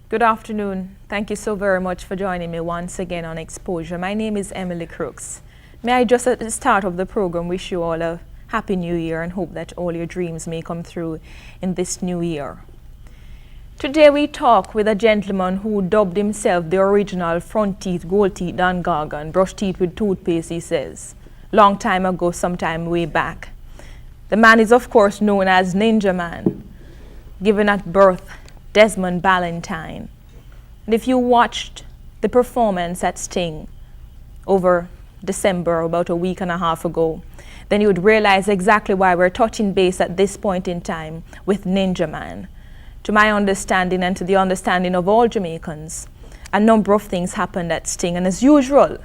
Good afternoon. Thank you so very much for joining me once again on Exposure. My name is Emily Crooks. May I just at the start of the program wish you all a happy new year and hope that all your dreams may come through in this new year. Today we talk with a gentleman who dubbed himself the original front teeth, gold teeth, Dan Gargan, brush teeth with toothpaste, he says. Long time ago, sometime way back. The man is of course known as Ninja Man, given at birth Desmond Ballantyne. And if you watched the performance at Sting over December, about a week and a half ago, then you would realize exactly why we're touching base at this point in time with Ninja Man. To my understanding and to the understanding of all Jamaicans, a number of things happened at Sting, and as usual,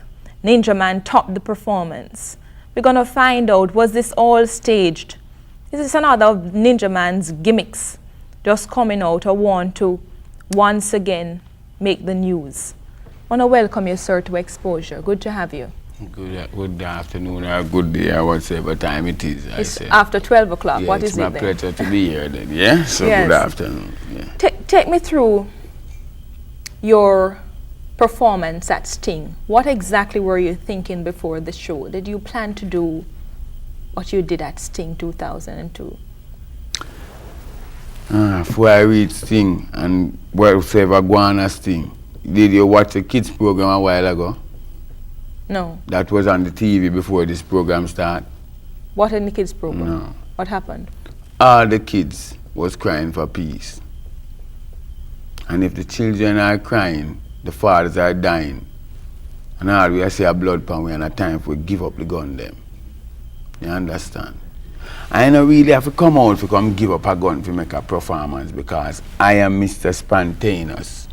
Ninja Man topped the performance. We're gonna find out, was this all staged? Is this another of Ninja Man's gimmicks just coming out, or want to once again make the news? I want to welcome you, sir, to Exposure. Good to have you. Good afternoon or good day or whatever time it is. It's after 12 o'clock. Yeah, what is it then? It's my pleasure to be here then, yeah? So Yes. Good afternoon. Yeah. Take me through your performance at Sting. What exactly were you thinking before the show? Did you plan to do what you did at Sting 2002? Before I read Sting and whatever go on a Sting, did you watch the kids program a while ago? No. That was on the TV before this program started. What in the kids program? No. What happened? All the kids was crying for peace. And if the children are crying, the fathers are dying. And all we see a blood pound, we and a time for give up the gun them. You understand? I don't really have to come out to come give up a gun to make a performance because I am Mr. Spontaneous.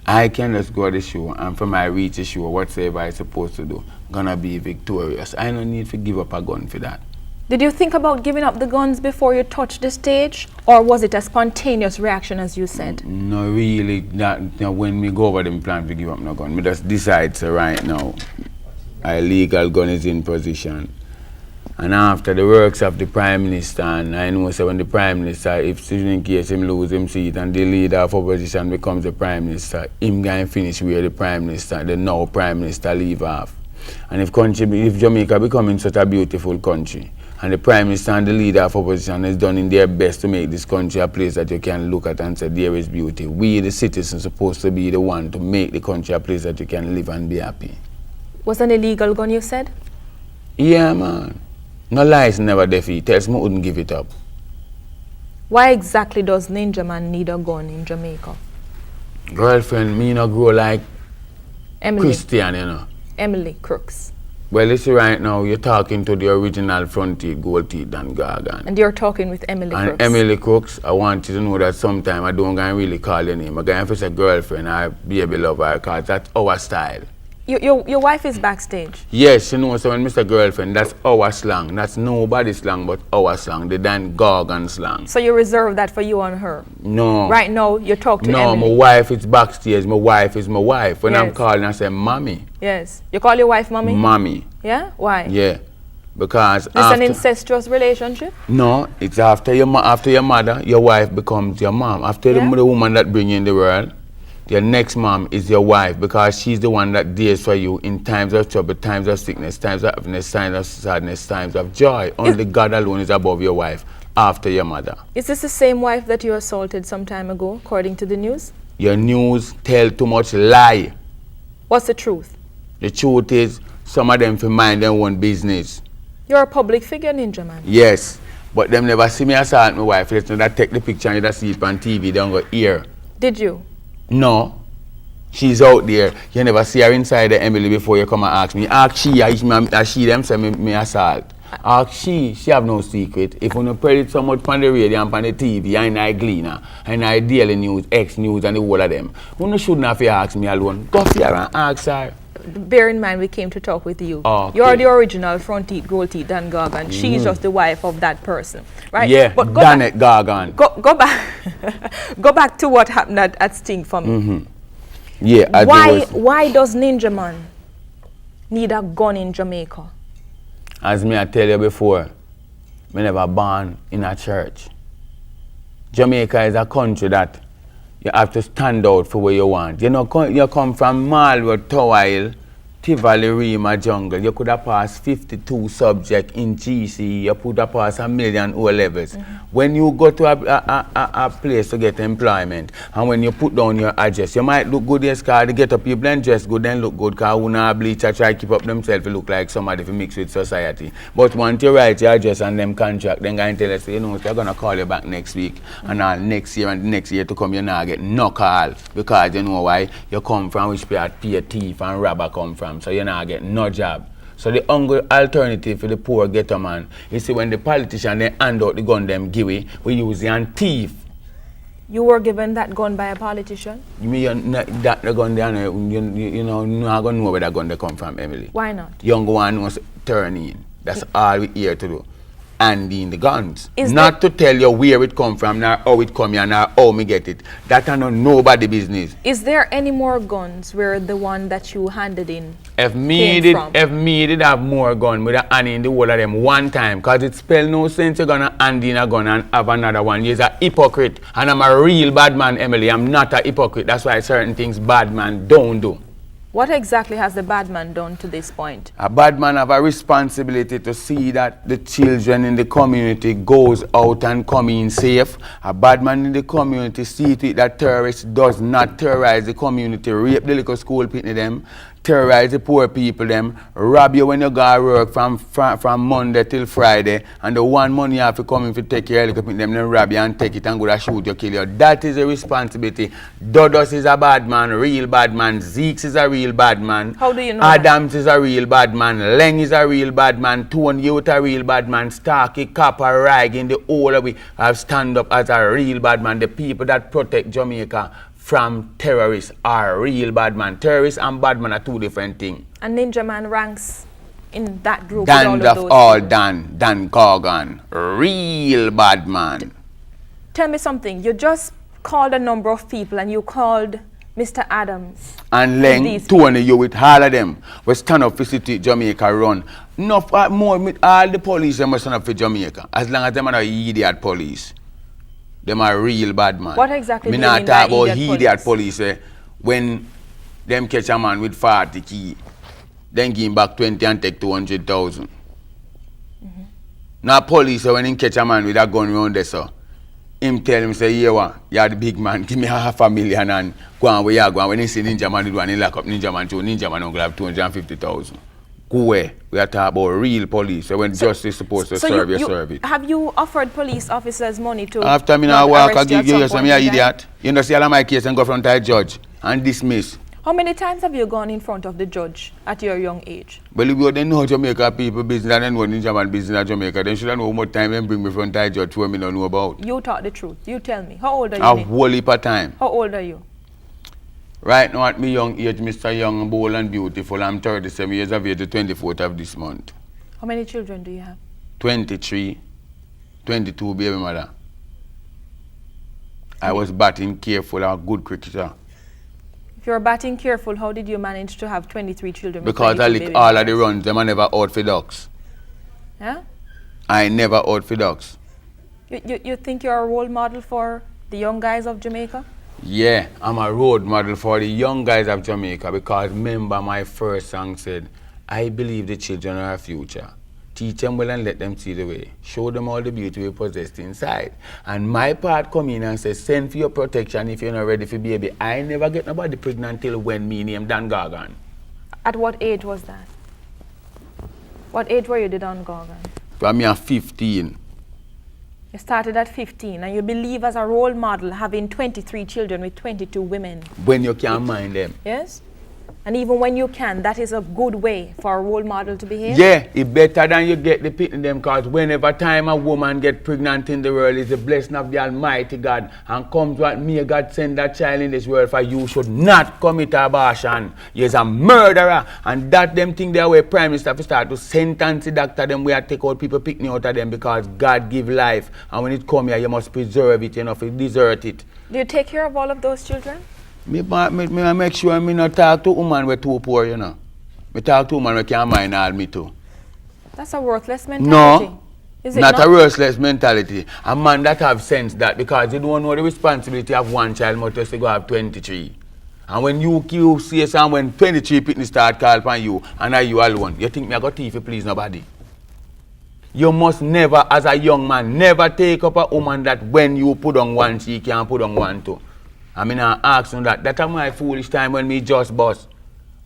I can just go to the show and from I reach the show, whatever I'm supposed to do, gonna be victorious. I don't need to give up a gun for that. Did you think about giving up the guns before you touched the stage? Or was it a spontaneous reaction, as you said? No, really, when we go over them plan to give up no gun, we just decide so right now, a legal gun is in position. And after the works of the Prime Minister, and I know so when the Prime Minister, if in case him lose him seat and the leader of opposition becomes the Prime Minister, him going finish where the Prime Minister, the now Prime Minister leave off. And if Jamaica becoming such a beautiful country, and the Prime Minister and the leader of opposition is done in their best to make this country a place that you can look at and say there is beauty. We the citizens supposed to be the one to make the country a place that you can live and be happy. Was an illegal gun, you said? Yeah, man. No lies never defeat. Tells me wouldn't give it up. Why exactly does Ninja Man need a gun in Jamaica? Girlfriend, me no grow like Emily. Christian, you know. Emily Crooks. Well, you see right now, you're talking to the original front teeth, gold teeth, Dan Gargan. And you're talking with Emily And Crooks. Emily Crooks, I want you to know that sometime I don't gonna really call your name. I'm going to say girlfriend or baby lover because that's our style. Your wife is backstage. Yes, you know, so when Mr. Girlfriend, that's our slang. That's nobody's slang but our slang, the Dan Gargan slang. So you reserve that for you and her? No. Right now, you talk to No, Emily? my wife is backstage. My wife is my wife. When I'm Yes. calling, I say, Mommy. Yes. You call your wife mommy? Mommy. Yeah? Why? Yeah. Because This an incestuous relationship? No, it's after your mother, your wife becomes your mom. After Yeah. the woman that bring you in the world, your next mom is your wife because she's the one that deals for you in times of trouble, times of sickness, times of happiness, times of sadness, times of joy. Only God alone is above your wife after your mother. Is this the same wife that you assaulted some time ago, according to the news? Your news tell too much lie. What's the truth? The truth is, some of them for mind their own business. You're a public figure, Ninja Man. Yes, but them never see me assault my wife. Let's not take the picture and you just see it on TV, they don't go here. Did you? No. She's out there. You never see her inside the Emily before you come and ask me. Ask she them say me assault. Ask she have no secret. If you don't pray it so much on the radio and on the TV, and I Gleaner, and I Daily News, X News and the whole of them, you shouldn't have to ask me alone. Go here and ask her. Bear in mind, we came to talk with you. Okay. You're the original front teeth, gold teeth, Dan Gargan. She's just the wife of that person, right? Yeah, but Danet Gargan. Go back. Go back to what happened at Sting for me. Yeah, Why does Ninja Man need a gun in Jamaica? As me I tell you before, me never born in a church. Jamaica is a country that You have to stand out for what you want. You know, you come from Malwood, Tower, Tivoli, Rima, Jungle. You could have passed 52 subjects in GCE. You could have passed 1 million O levels. When you go to a place to get employment, and when you put down your address, you might look good, yes, because you get up, you blend dress good, then look good, because who not bleach or try to keep up themselves, to look like somebody to mix with society. But once you write your address and them contract, then going to tell us, you know, they're going to call you back next week, and all next year and the next year to come, you now get no call, because you know why? You come from which part pay thief and robber come from, so you now get no job. So the only alternative for the poor ghetto man is see when the politician they hand out the gun them give it, we use the and thief. You were given that gun by a politician? You mean that the gun there, you know, not gonna know where that gun they come from, Emily. Why not? Young one must turn in. That's all we here to do. And in the guns. Is not to tell you where it come from, nor how it come here, nor how me get it. That are not nobody business. Is there any more guns where the one that you handed in If me did have more gun, with a hand in the whole of them one time, because it spell no sense you're gonna hand in a gun and have another one. You're a hypocrite. And I'm a real bad man, Emily. I'm not a hypocrite. That's why certain things bad man don't do. What exactly has the bad man done to this point? A bad man have a responsibility to see that the children in the community goes out and come in safe. A bad man in the community see to it that terrorists does not terrorize the community, rape the little school people them, terrorize the poor people them, rob you when you go to work from Monday till Friday, and the one money you have to come in to take care of the people them, then rob you and take it and go to shoot you, kill you. That is a responsibility. Dodos is a bad man, real bad man. Zeeks is a real bad man. How do you know Adams is a real bad man. Leng is a real bad man. Tone Youth a real bad man. Starkey, Copper, Rag in the whole of we have stand up as a real bad man. The people that protect Jamaica from terrorists are real bad man. Terrorists and bad man are two different things. And Ninja Man ranks in that group. Dan Dan Corgan, real bad man. Tell me something. You just called a number of people and you called Mr. Adams. And Leng, Tony, you with all of them. We stand up for city Jamaica run. Enough more with all the police them must stand up for Jamaica. As long as them are not idiot police. Them are real bad man. What exactly do you not mean by talk about idiot police when them catch a man with 40 key, then give him back 20 and take 200,000. Now police when him catch a man with a gun around there, so him tell him say, yeah, what? You're the big man, give me $500,000 and go on where you go. And when he see Ninja Man, he lock up Ninja Man too. Ninja Man will have 250,000. Go away. We are talking about real police. So when justice is supposed to serve your service. Have you offered police officers money to after me now walk, I give you some idiot. You know, see all of my case and go front of the judge and dismiss. How many times have you gone in front of the judge at your young age? Well, if you don't know Jamaica people business and then know Ninja Man business in Jamaica, then should I know how much time them bring me front of the judge who me don't know about. You talk the truth. You tell me. How old are you? A whole heap of time. How old are you? Right now at my young age, Mr. Young, bold and beautiful, I'm 37 years of age, the 24th of this month. How many children do you have? 23, 22 baby mother. I was batting careful, a good cricketer. If you're batting careful, how did you manage to have 23 children? Because I lick all of the runs, them I never out for ducks. Yeah? I never out for ducks. You think you're a role model for the young guys of Jamaica? Yeah, I'm a role model for the young guys of Jamaica because remember my first song said, I believe the children are our future. Teach them well and let them see the way. Show them all the beauty we possess inside. And my part come in and say, send for your protection if you're not ready for baby. I never get nobody pregnant till when me name Dan Gargan. At what age was that? What age were you the Dan Gargan? From me at 15. You started at 15 and you believe as a role model having 23 children with 22 women. When you can mind them. Yes? And even when you can, that is a good way for a role model to behave? Yeah, it's better than you get the pit in them because whenever time a woman get pregnant in the world is the blessing of the Almighty God and comes what me God send that child in this world for you should not commit abortion. You're a murderer and that them thing there where Prime Minister to start to sentence the doctor them where take out people picking out of them because God give life and when it come here you must preserve it, you know, if you desert it. Do you take care of all of those children? Me make sure me not talk to woman we too poor, you know. Me talk to woman we can't mind all me too. That's a worthless mentality. Is it Not a ruthless mentality. A man that have sense that because you don't know the responsibility of one child, but just to go have 23. And when you see some when 23 people start call upon you and are you alone, you think me I got thief to please nobody. You must never, as a young man, never take up a woman that when you put on one, she can put on one too. I mean, I ask you that. That's my foolish time when me just bust.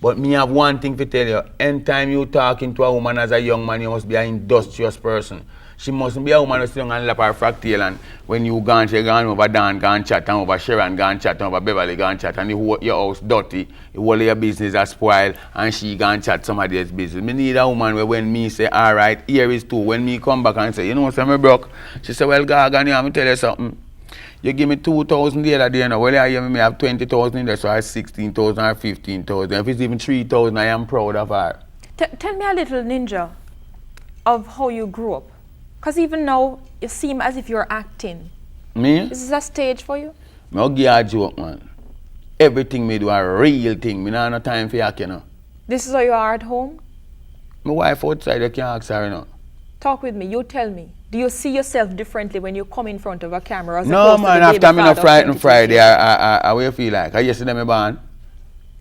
But me have one thing to tell you. Anytime you talking to a woman as a young man, you must be an industrious person. She mustn't be a woman who sit down and lap her fractal and when you gone, she gone over Dan, gone chat, and over Sharon, gone chat, and over Beverly, gone chat, and your house dirty, all of your business are spoiled, and she gone chat somebody else's business. Me need a woman where when me say, all right, here is two. When me come back and say, you know, so me broke. She say, well, Gagan, yeah, me tell you something. You give me 2,000 the other day, now. Well, I hear me have 20,000 in there, so I have 16,000 or 15,000. If it's even 3,000, I am proud of her. Tell me a little, Ninja, of how you grew up. Because even now, you seem as if you're acting. Me? Is this a stage for you? I'll give you a joke, man. Everything me do a real thing. Me not have no time for yak, you know. This is how you are at home? My wife outside, you can't ask her, you know. Talk with me. You tell me. Do you see yourself differently when you come in front of a camera? As No, opposed to man. the After baby me no father of frightened 22 Friday, years? I will feel like. I yesterday me born.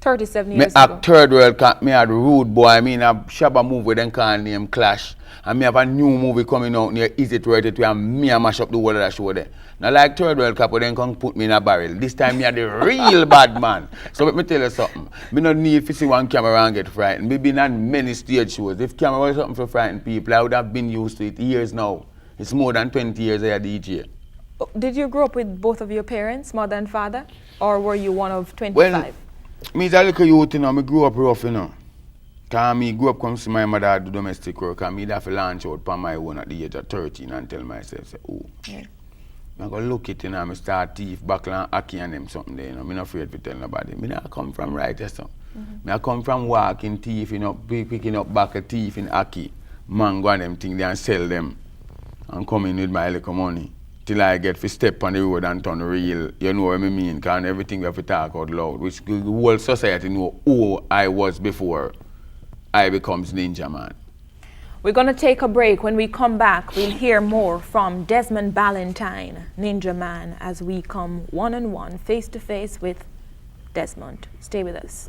37 Me years act ago. Third World Cup, me had Rude Boy. I mean, a Shabba movie then call name Clash. And me have a new movie coming out near Is It Worth It where me and mash up the whole of that show there. Now like Third World Cup, then come put me in a barrel. This time me are the real bad man. So let me tell you something. Me no need to see one camera and get frightened. Me been on many stage shows. If camera was something for frightened people, I would have been used to it years now. It's more than 20 years I had DJ. Did you grow up with both of your parents, mother and father? Or were you one of 25? Well, me is a little youth, you know. Me grew up rough, you know. Because me grew up come see my mother do domestic work and me have to launch out on my own at the age of 13 and tell myself, say, oh, Yeah. I'm going to look it, you know, I start thief, buckle and hockey and them something there, you know. I'm not afraid to tell nobody. Me not come from right, you know. Me I come from walking thief, you know, picking up buckle thief in hockey, mango and them things, and sell them and come in with my little money. Till I get to step on the road and turn real, you know what I mean? Because everything we have to talk out loud, which the whole society know who I was before I becomes Ninja Man. We're going to take a break. When we come back, we'll hear more from Desmond Ballantyne, Ninja Man, as we come one-on-one, face-to-face with Desmond. Stay with us.